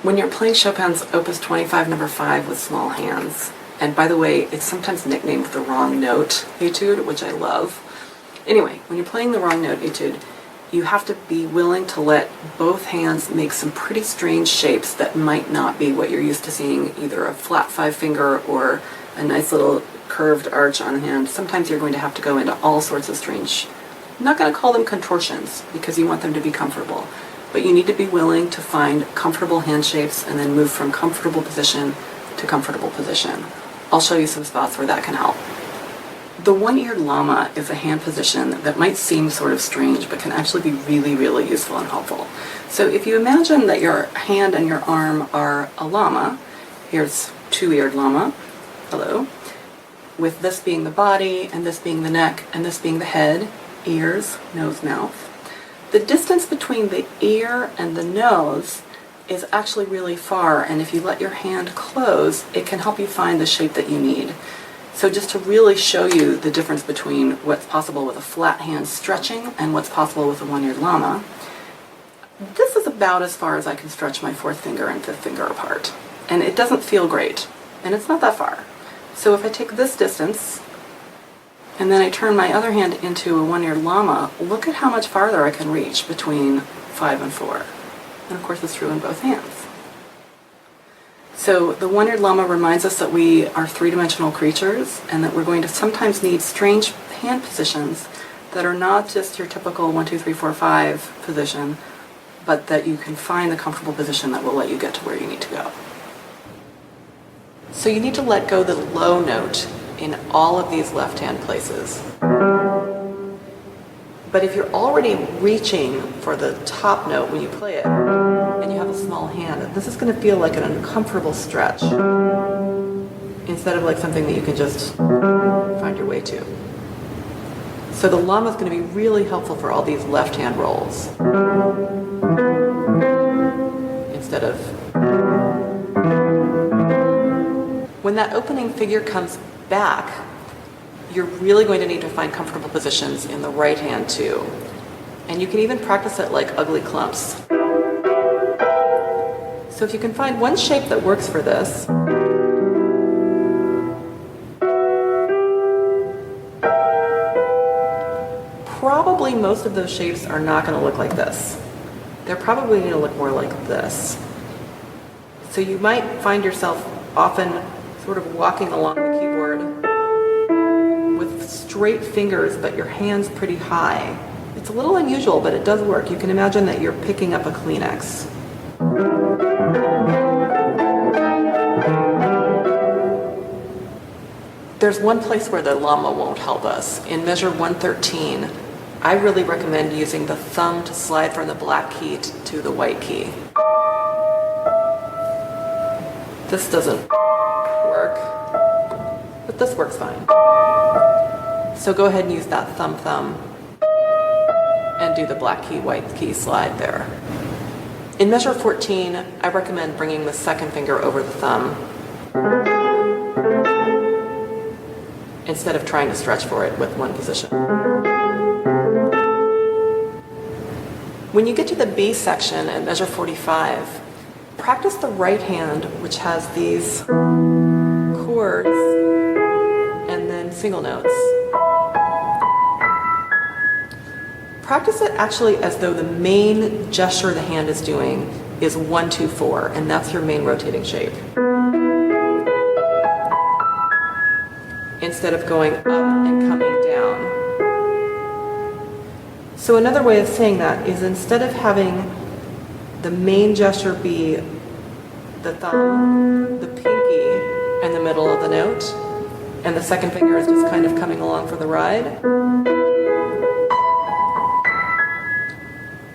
When you're playing Chopin's Opus 25 number 5 with small hands, and by the way, it's sometimes nicknamed the wrong note etude, which I love. Anyway, when you're playing the wrong note etude, you have to be willing to let both hands make some pretty strange shapes that might not be what you're used to seeing, either a flat 5 finger or a nice little curved arch on a hand. Sometimes you're going to have to go into all sorts of strange, I'm not going to call them contortions because you want them to be comfortable, but you need to be willing to find comfortable hand shapes and then move from comfortable position to comfortable position. I'll show you some spots where that can help. The one-eared llama is a hand position that might seem sort of strange, but can actually be really, really useful and helpful. So if you imagine that your hand and your arm are a llama, here's two-eared llama, hello, with this being the body, and this being the neck, and this being the head, ears, nose, mouth. The distance between the ear and the nose is actually really far, and if you let your hand close, it can help you find the shape that you need. So just to really show you the difference between what's possible with a flat hand stretching and what's possible with a one-eared llama, this is about as far as I can stretch my fourth finger and fifth finger apart. And it doesn't feel great, and it's not that far. So if I take this distance, and then I turn my other hand into a one-eared llama, look at how much farther I can reach between 5 and 4. And of course it's true in both hands. So the one-eared llama reminds us that we are three-dimensional creatures and that we're going to sometimes need strange hand positions that are not just your typical 1, 2, 3, 4, 5 position, but that you can find the comfortable position that will let you get to where you need to go. So you need to let go the low note in all of these left-hand places. But if you're already reaching for the top note when you play it, and you have a small hand, this is going to feel like an uncomfortable stretch instead of like something that you can just find your way to. So the llama is going to be really helpful for all these left-hand rolls instead of... When that opening figure comes back, you're really going to need to find comfortable positions in the right hand too. And you can even practice it like ugly clumps. So if you can find one shape that works for this, probably most of those shapes are not going to look like this. They're probably going to look more like this. So you might find yourself often sort of walking along the keyboard with straight fingers, but your hand's pretty high. It's a little unusual, but it does work. You can imagine that you're picking up a Kleenex. There's one place where the llama won't help us. In measure 113, I really recommend using the thumb to slide from the black key to the white key. This doesn't work, but this works fine. So go ahead and use that thumb and do the black key, white key slide there. In measure 14, I recommend bringing the second finger over the thumb instead of trying to stretch for it with one position. When you get to the B section at measure 45, practice the right hand, which has these chords and then single notes. Practice it actually as though the main gesture the hand is doing is 1, 2, 4, and that's your main rotating shape. Instead of going up and coming down. So another way of saying that is instead of having the main gesture be the thumb, the pinky, and the middle of the note, and the second finger is just kind of coming along for the ride,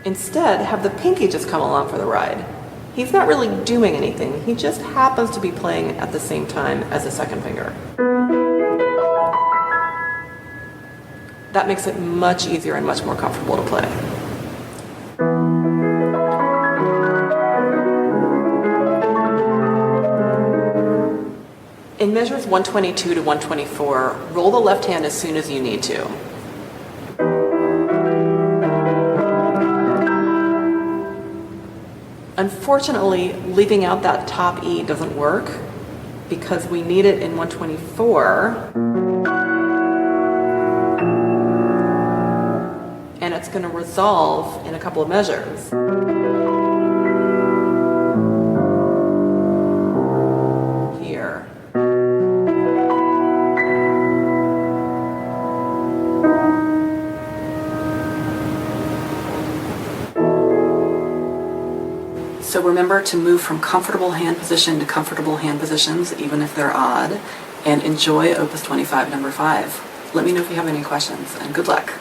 instead, have the pinky just come along for the ride. He's not really doing anything. He just happens to be playing at the same time as the second finger. That makes it much easier and much more comfortable to play. In measures 122 to 124, roll the left hand as soon as you need to. Unfortunately, leaving out that top E doesn't work because we need it in 124. And it's going to resolve in a couple of measures. Here. So remember to move from comfortable hand position to comfortable hand positions, even if they're odd, and enjoy Opus 25 number 5. Let me know if you have any questions, and good luck.